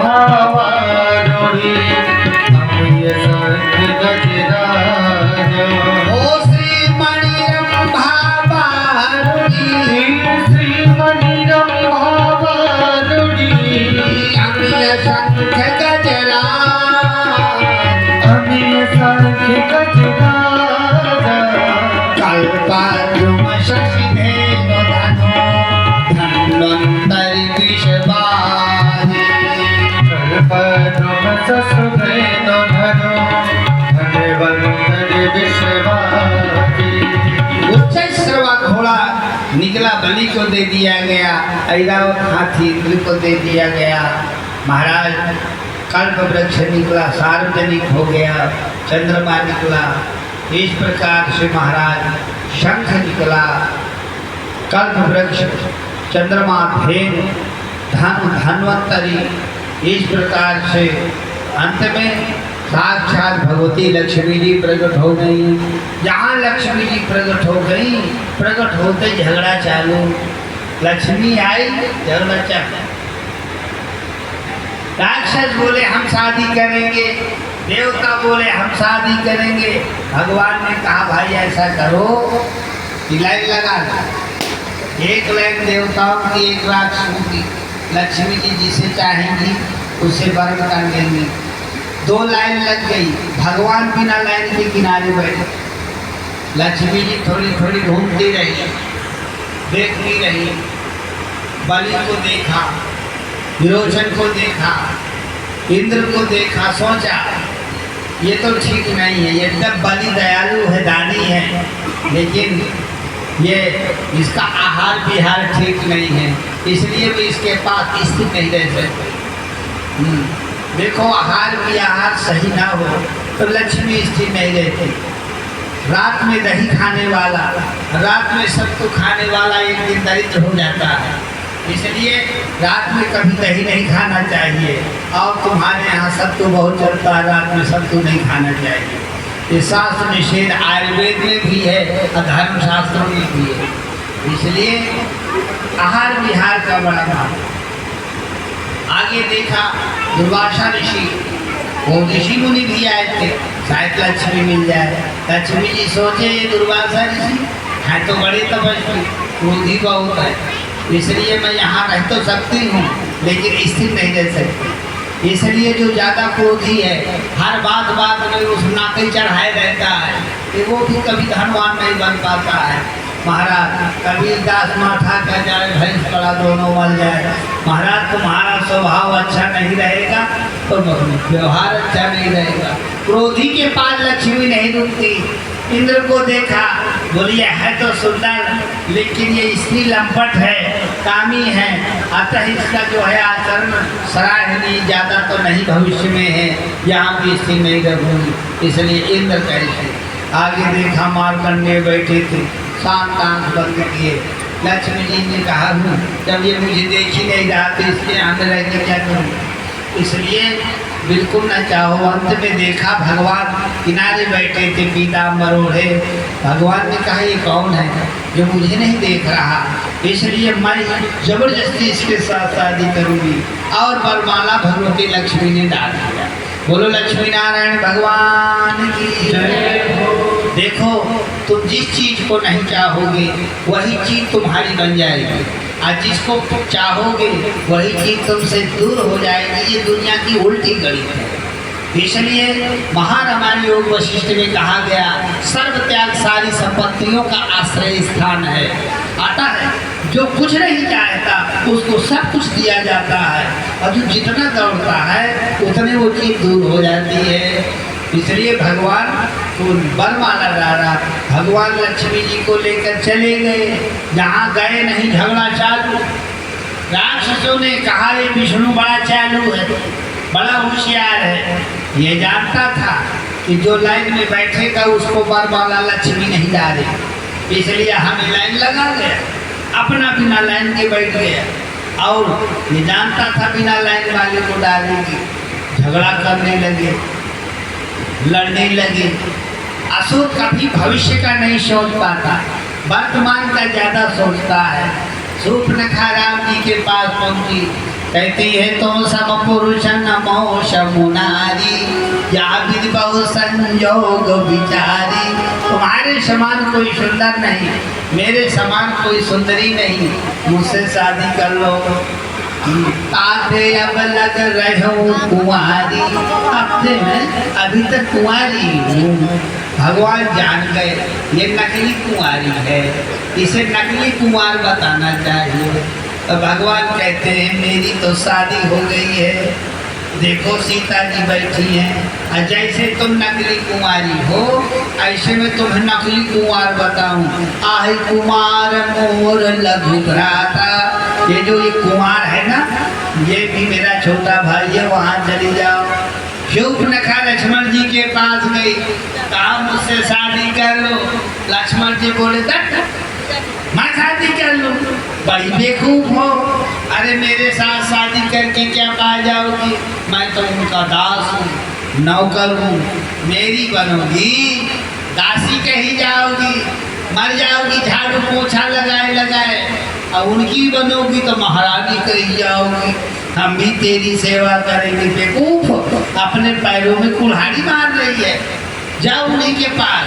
भावारुणी अम्य सख्य गजराज ओ श्रीमणि रंभावारुणी श्रीमणि रंभावारुणी अम्य सख्य गजराज अम्य सख्य गजराज कल्पद्रुम शशिधेनु धनु धन्वन्तरि विषवाहि कल्पद्रुम शशिधेनु धनु धन्वन्तरि विषवाहि उच्चैश्रवा घोड़ा निकला, बलि को दे दिया गया। ऐरावत हाथी इंद्र को दे दिया गया। महाराज कल्प वृक्ष निकला, सार्वजनिक हो गया। चंद्रमा निकला, इस प्रकार से महाराज शंख निकला, कल्प वृक्ष, चंद्रमा, भेद, धन्वंतरी, इस प्रकार से अंत में साक्षात भगवती लक्ष्मी जी प्रकट हो गई। जहाँ लक्ष्मी जी प्रकट हो गई, प्रकट होते झगड़ा चालू। लक्ष्मी आई, झगड़ा चालू। राक्षस बोले हम शादी करेंगे, देवता बोले हम शादी करेंगे। भगवान ने कहा भाई ऐसा करो कि लाइन लगा लो, एक लाइन देवताओं की, एक राक्षसों की। लक्ष्मी जी जिसे चाहेंगी उसे वर्ण कर लेंगे। दो लाइन लग गई, भगवान बिना लाइन के किनारे बैठे। लक्ष्मी जी थोड़ी थोड़ी घूमती रही, देखती रही। बलि को देखा, विरोचन को देखा, इंद्र को देखा, सोचा ये तो ठीक नहीं है। ये तब बलि दयालु है, दानी है, लेकिन ये इसका आहार विहार ठीक नहीं है, इसलिए भी इसके पास स्थिर नहीं रह सकते। देखो आहार विहार सही ना हो तो लक्ष्मी स्थिर नहीं रहती। रात में दही खाने वाला, रात में सत्तू खाने वाला एक दिन दरिद्र हो जाता है। इसलिए रात में कभी दही नहीं खाना चाहिए। और तुम्हारे यहाँ सत्तू बहुत चलता है, रात में सत्तू नहीं खाना चाहिए। ये शास्त्र निषेध आयुर्वेद में भी है और धर्मशास्त्रों में भी है। इसलिए आहार विहार का बड़ा भाव। आगे देखा दुर्वासा ऋषि, वो ऋषि मुनि भी आए थे, शायद लक्ष्मी मिल जाए। लक्ष्मी जी सोचे ये दुर्वासा ऋषि है तो बड़े तपस्वी, क्रोधी बहुत है, इसलिए मैं यहाँ रह तो सकती हूँ लेकिन स्थिर नहीं रह सकती। इसलिए जो ज़्यादा क्रोधी है, हर बात बात में उस नाते चढ़ाए रहता है कि वो भी कभी धनवान नहीं बन पाता है। महाराज कबीर दास माथा का जाए, भैंस पड़ा दोनों मर जाए। महाराज तुम्हारा स्वभाव अच्छा नहीं रहेगा तो व्यवहार अच्छा नहीं रहेगा। क्रोधी के पास लक्ष्मी नहीं रुकती। इंद्र को देखा, बोलिए है तो सुंदर लेकिन ये स्त्री लंपट है, कामी है, अतः इसका जो है आचरण सराहनीय ज़्यादा तो नहीं भविष्य में है, यहाँ भी स्थिर नहीं रहूँगी। इसलिए इंद्र कैसे आगे देखा, मार्कंडेय बैठे थे, शांत आंख बंद किए। लक्ष्मी जी ने कहा जब ये मुझे देख ही नहीं रहा तो इसलिए अंदर रह के क्या करूँ। इसलिए बिल्कुल न चाहो। अंत में देखा भगवान किनारे बैठे थे, पीताम्बर ओढ़े। भगवान ने कहा ये कौन है जो मुझे नहीं देख रहा, इसलिए मैं जबरदस्ती इसके साथ शादी करूँगी। और वरमाला भगवती लक्ष्मी ने डाल दिया। बोलो लक्ष्मी नारायण भगवान की जय हो। देखो तुम जिस चीज़ को नहीं चाहोगे वही चीज़ तुम्हारी बन जाएगी, और जिसको चाहोगे वही चीज़ तुमसे दूर हो जाएगी। ये दुनिया की उल्टी गणित है। इसलिए महारामायण योग वशिष्ठ में कहा गया, सर्व त्याग सारी संपत्तियों का आश्रय स्थान है। आता है जो कुछ नहीं चाहता उसको सब कुछ दिया जाता है, और जो जितना दौड़ता है उतने वो चीज़ दूर हो जाती है। इसलिए भगवान को वरमाला डाला। भगवान लक्ष्मी जी को लेकर चले गए, जहाँ गए नहीं झगड़ा चालू। राक्षसों ने कहा ये विष्णु बड़ा चालू है, बड़ा होशियार है। ये जानता था कि जो लाइन में बैठेगा उसको वरमाला लक्ष्मी नहीं डाले, इसलिए हमें लाइन लगा गया, अपना बिना लाइन के बैठ गया। और ये जानता था बिना लाइन वाले को डालेगी। झगड़ा करने लगे, लड़ने लगे। असुर कभी भविष्य का नहीं सोच पाता, वर्तमान का ज़्यादा सोचता है। शूर्पणखा राम जी के पास पहुंची, कहती है तुम सब पुरुषन संयोग विचारी। तुम्हारे समान कोई सुंदर नहीं, मेरे समान कोई सुंदरी नहीं, मुझसे शादी कर लो। ताते अब लग रहो कुंवारी, अब से मैं अभी तक कुंवारी हूँ। भगवान जान गए ये नकली कुंवारी है, इसे नकली कुंवार बताना चाहिए। तो भगवान कहते हैं मेरी तो शादी हो गई है, देखो सीता जी बैठी हैं, और जैसे तुम नकली कुंवारी हो ऐसे में तुम्हें नकली कुंवार बताऊं। आहि कुमार मोर लघु भ्राता, ये जो ये कुमार है ना, ये भी मेरा छोटा भाई है, वहाँ चली जाओ। शूर्पणखा लक्ष्मण जी के पास गई, कहा मुझसे शादी कर लो। लक्ष्मण जी बोले तक मैं शादी कर लूँ, बड़ी बेवकूफ हो। अरे मेरे साथ शादी करके क्या पा जाओगी, मैं तो उनका दास हूँ, नौकर हूँ, मेरी बनोगी दासी कही जाओगी, मर जाओगी झाड़ू पोछा लगाए लगाए, और उनकी बनोगी तो महारानी कही जाओगी, हम भी तेरी सेवा करेंगे। बेवकूफ, अपने पैरों में कुल्हाड़ी मार रही है, जाओ उन्हीं के पास,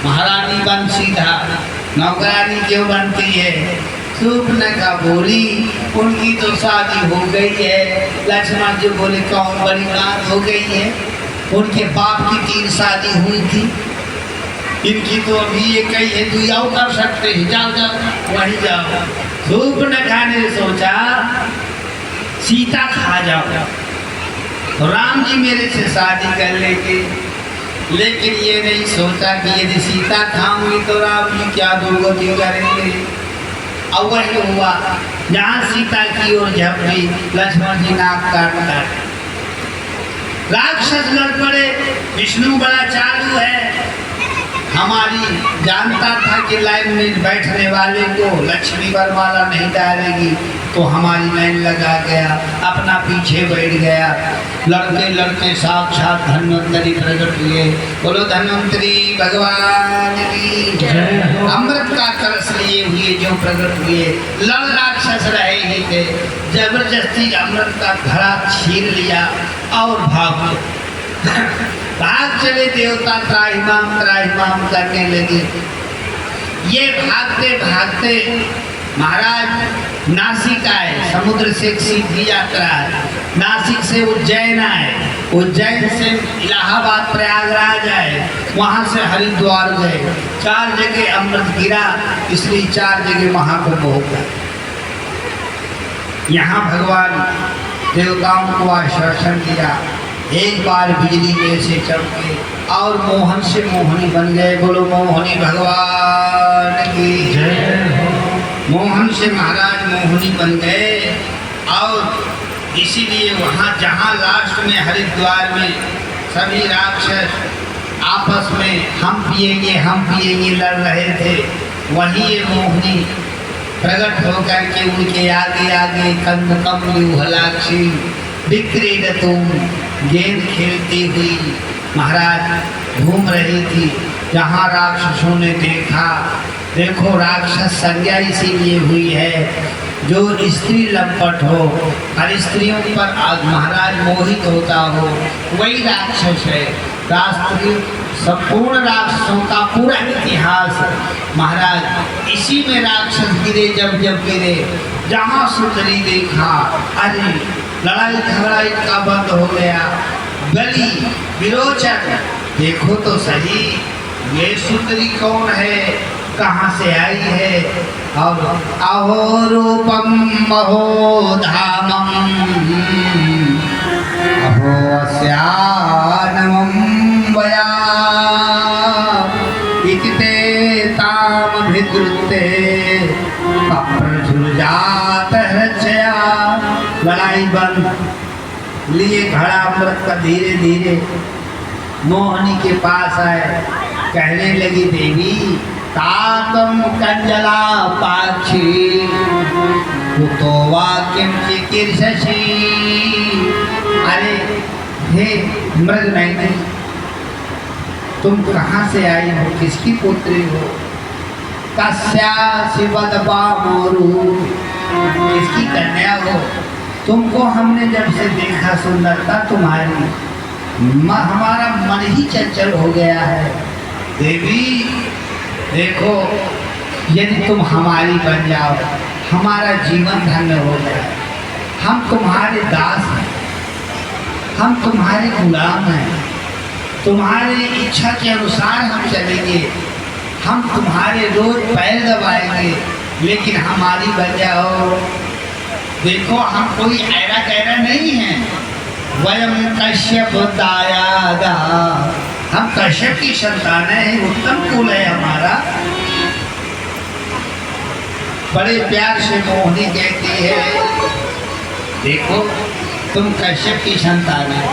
महारानी बन सीधा, नौकरानी क्यों बनती है। शूर्पणखा बोली उनकी तो शादी हो गई है। लक्ष्मण जी बोले कौन बड़ी बात हो गई है, उनके बाप की 3 शादी हुई थी, इनकी तो अभी ये कही है तू जाओ कर सकते हैं, जाओ जाओ वहीं जाओ। शूर्पणखा ने सोचा सीता खा जाओ तो राम जी मेरे से शादी कर लेंगे, लेकिन ये नहीं सोचा कि यदि सीता खाऊंगी तो राम जी क्या दुर्गति करेंगे। और वही हुआ, जहाँ सीता की ओर झपटी लक्ष्मण जी नाक काट काट, राक्षस लड़ पड़े। विष्णु बड़ा चालू है, हमारी जानता था कि लाइन में बैठने वाले को लक्ष्मी वरमाला नहीं डालेगी, तो हमारी लाइन लगा गया, अपना पीछे बैठ गया। लड़ते लड़ते साक्षात धन्वंतरी प्रकट हुए। बोलो धन्वंतरी भगवान की। अमृत का कलश लिए हुए जो प्रकट हुए, लड़ राक्षस रहे ही थे, जबरदस्ती अमृत का घड़ा छीन लिया और भाग चले। देवता त्राहिमाम करने लगे। ये भागते भागते महाराज नासिक आए, समुद्र से एक सीधी यात्रा है, नासिक से उज्जैन आए, उज्जैन से इलाहाबाद प्रयागराज आए, वहाँ से हरिद्वार गए। 4 जगह अमृत गिरा, इसलिए 4 जगह महाकुंभ होगा। यहाँ भगवान देवताओं को आश्वासन दिया, एक बार बिजली जैसे चमके और मोहन से मोहनी बन गए। बोलो मोहनी भगवान की जय। मोहन से महाराज मोहनी बन गए, और इसीलिए वहाँ जहाँ लास्ट में हरिद्वार में सभी राक्षस आपस में हम पिएंगे लड़ रहे थे, वहीं ये मोहनी प्रकट होकर के उनके आगे आगे कंद कमलू हलाक्षी बिक्रीड तुम गेंद खेलती हुई महाराज घूम रही थी। जहाँ राक्षसों ने देखा, देखो राक्षस संज्ञा इसीलिए हुई है जो स्त्री लंपट हो और स्त्रियों पर आज महाराज मोहित होता हो, वही राक्षस है। राष्ट्रीय संपूर्ण राक्षसों का पूरा इतिहास महाराज इसी में राक्षस गिरे, जब जब गिरे, जहाँ सुंदरी देखा, अरे लड़ाई झगड़ा इनका बंद हो गया। गली विरोचन देखो तो सही, ये सुंदरी कौन है, कहाँ से आई है। और अहो रूपम महो धामम अहो अस्यानमं वया इति ताम भिद्रुते अप्रझुजात हृदया। लड़ाई बंद, लिए घड़ा अमृत का धीरे धीरे मोहनी के पास आए, कहने लगी देवी तातम कंजला पाक्षी कुतो वाक्यम चिकीर्षसि। अरे हे मृग नहीं, तुम कहाँ से आई हो, किसकी पुत्री हो। कस्या शिवदपा मोरू, किसकी कन्या हो। तुमको हमने जब से देखा सुंदरता तुम्हारी हमारा मन ही चंचल हो गया है। देवी देखो, यदि तुम हमारी बन जाओ, हमारा जीवन धन्य हो गया। हम तुम्हारे दास हैं, हम तुम्हारे गुलाम हैं, तुम्हारी इच्छा के अनुसार हम चलेंगे, हम तुम्हारे रोज पैर दबाएंगे, लेकिन हमारी बन जाओ। देखो हम कोई ऐरा गैरा नहीं है। वयम कश्यप दायादा, हम कश्यप की संतान है, उत्तम कुल है हमारा। बड़े प्यार से मोहिनी कहती है, देखो तुम कश्यप की संतान है,